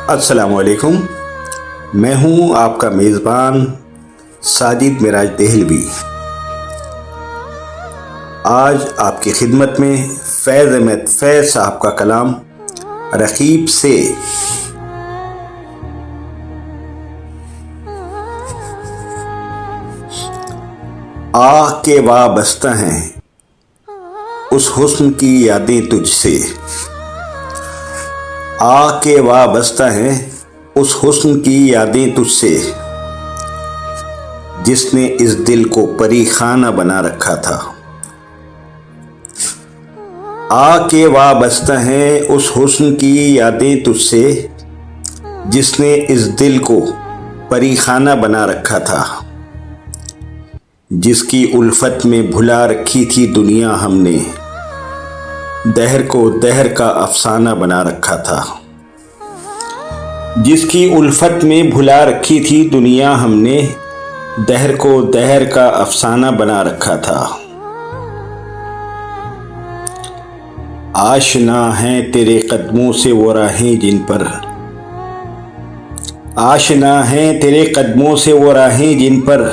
अस्सलामुअलैकुम। मैं हूं आपका मेज़बान साजिद मिराज देहलवी। आज आपकी खिदमत में फैज़ अहमद फैज़ साहब का कलाम रकीब से। आ के वाबस्ता हैं उस हुस्न की यादें तुझसे। आ के वाबस्ता हैं उस हुस्न की यादें तुझसे, जिसने इस दिल को परी खाना बना रखा था। आ के वाबस्ता हैं उस हुस्न की यादें तुझसे, जिसने इस दिल को परी खाना बना रखा था। जिसकी उल्फत में भुला रखी थी दुनिया हमने, दहर को दहर का अफसाना बना रखा था। जिसकी उल्फत में भुला रखी थी दुनिया हमने, दहर को दहर का अफसाना बना रखा था। आशना हैं तेरे कदमों से वो राहें जिन पर, आशना हैं तेरे कदमों से वो राहें जिन पर,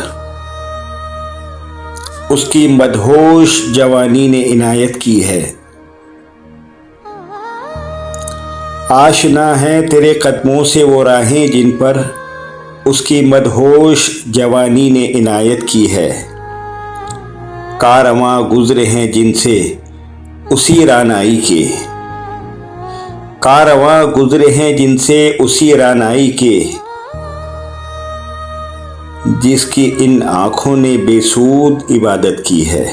उसकी मदहोश जवानी ने इनायत की है। आशना हैं तेरे कदमों से वो राहें जिन पर, उसकी मदहोश जवानी ने इनायत की है। कारवां गुजरे हैं जिनसे उसी रानाई के, कारवां गुजरे हैं जिनसे उसी रानाई के, जिसकी इन आँखों ने बेसूद इबादत की है।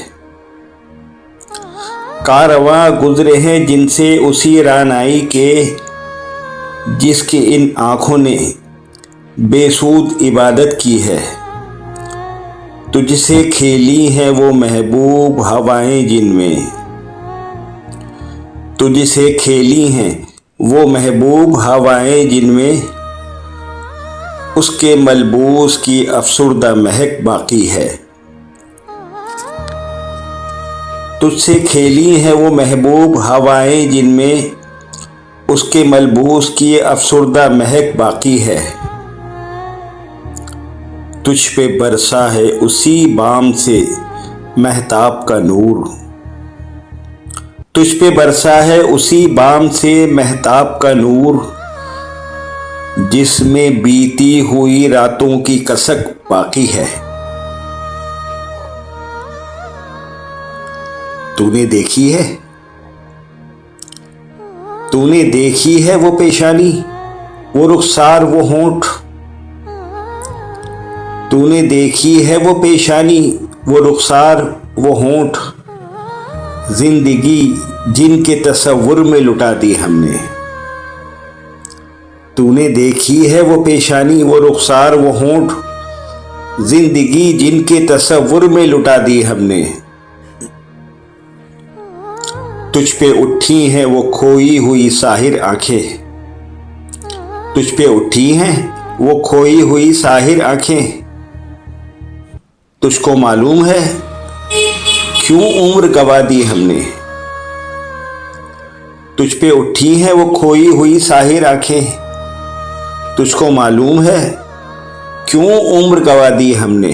कारवां गुजरे हैं जिनसे उसी रानाई के, जिसकी इन आँखों ने बेसूद इबादत की है। तुझसे खेली हैं वो महबूब हवाएं जिनमें, तुझसे खेली हैं वो महबूब हवाएं जिनमें, उसके मलबूस की अफसुर्दा महक बाकी है। तुझसे खेली हैं वो महबूब हवाएं जिनमें, उसके मलबूस की अफसुर्दा महक बाकी है। तुझ पे बरसा है उसी बाम से महताब का नूर, तुझ पे बरसा है उसी बाम से महताब का नूर, जिसमें बीती हुई रातों की कसक बाकी है। तूने देखी है, तूने देखी है वो पेशानी, वो रुखसार वो होंठ, तूने देखी है वो पेशानी, वो रुखसार वो होंठ, जिंदगी जिनके तसव्वुर में लुटा दी हमने। तूने देखी है वो पेशानी, वो रुखसार वो होंठ, जिंदगी जिनके तसव्वुर में लुटा दी हमने। तुझ पे उठी हैं वो खोई हुई साहिर आंखें, तुझ पे उठी हैं वो खोई हुई साहिर आंखें, तुझको मालूम है क्यों उम्र गवा दी हमने। तुझ पे उठी हैं वो खोई हुई साहिर आंखें, तुझको मालूम है क्यों उम्र गवा दी हमने।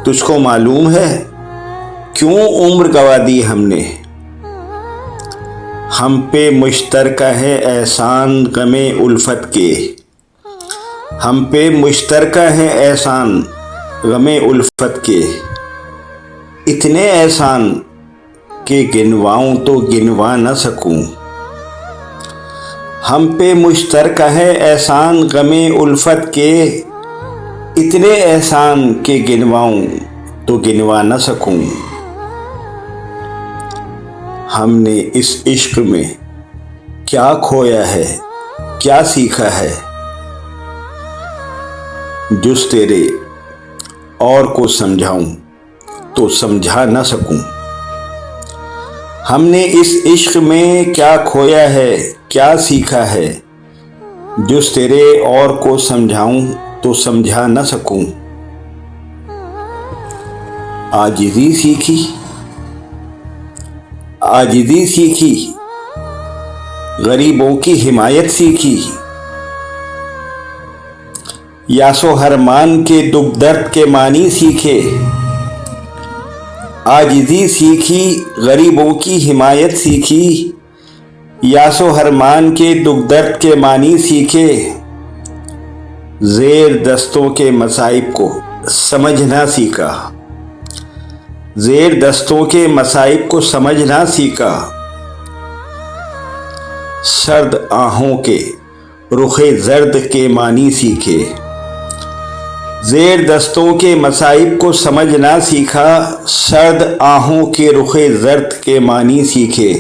तुझको मालूम है क्यों उम्र गवा दी हमने। हम पे मुश्तरका है एहसान गमे उल्फत के, हम पे मुश्तरका है एहसान गमे उल्फत के, इतने एहसान के गिनवाऊं तो गिनवा न सकूं। हम पे मुश्तरका है एहसान गमे उल्फत के, इतने एहसान के गिनवाऊं तो गिनवा न सकूं। हमने इस इश्क में क्या खोया है क्या सीखा है, जुस तेरे और को समझाऊं तो समझा न सकूं। हमने इस इश्क में क्या खोया है क्या सीखा है, जुस तेरे और को समझाऊं तो समझा न सकूं। आजिज़ी सीखी, आजिज़ी सीखी गरीबों की हिमायत सीखी। यासो हरमान के दुख दर्द के मानी सीखे। आजिज़ी सीखी, गरीबों की हिमायत सीखी। यासो हरमान के दुख दर्द के मानी सीखे। ज़ेर दस्तों के मसाइब को समझना सीखा। ज़ेर दस्तों के मसाइब को समझना सीखा। सर्द आहों के रुखे जर्द के मानी सीखे। ज़ेर दस्तों के मसाइब को समझना सीखा। सर्द आहों के रुखे जर्द के मानी सीखे।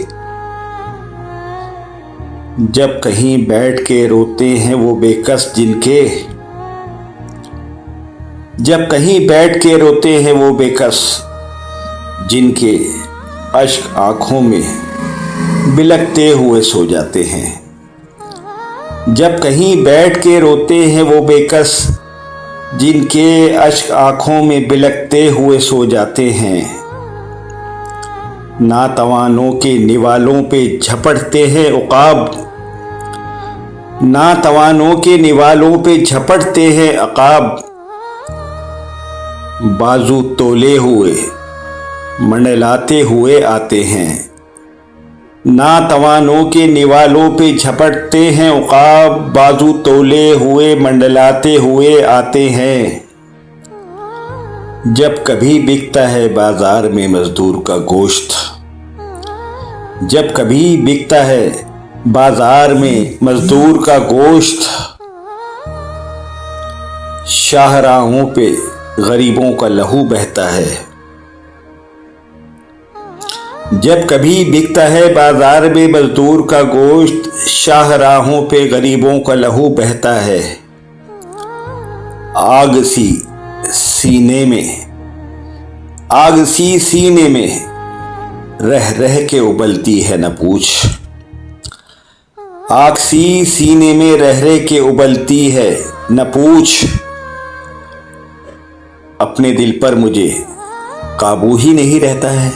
जब कहीं बैठ के रोते हैं वो बेकस जिनके, जब कहीं बैठ के रोते हैं वो बेकस जिनके अश्क आँखों में बिलखते हुए सो जाते हैं। जब कहीं बैठ के रोते हैं वो बेकस जिनके अश्क आँखों में बिलखते हुए सो जाते हैं। नातवानों के निवालों पे झपटते हैं उकाब। नातवानों के निवालों पे झपटते हैं अकाब। बाजू तोले हुए मंडलाते हुए आते हैं। नातवानों के निवालों पे झपटते हैं उकाब। बाजू तोले हुए मंडलाते हुए आते हैं। जब कभी बिकता है बाजार में मजदूर का गोश्त, जब कभी बिकता है बाजार में मजदूर का गोश्त, शाहराहों पे गरीबों का लहू बहता है। जब कभी बिकता है बाजार में मजदूर का गोश्त, शाहराहों पे गरीबों का लहू बहता है। आग सी सीने में, आग सी सीने में रह रह के उबलती है न पूछ। आग सी सीने में रह रह के उबलती है न पूछ। अपने दिल पर मुझे काबू ही नहीं रहता है।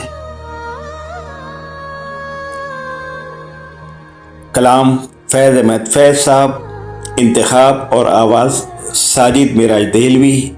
कलाम फैज़ अहमद फैज़ साहब, इंतखाब और आवाज़ साजिद मिराज देहलवी।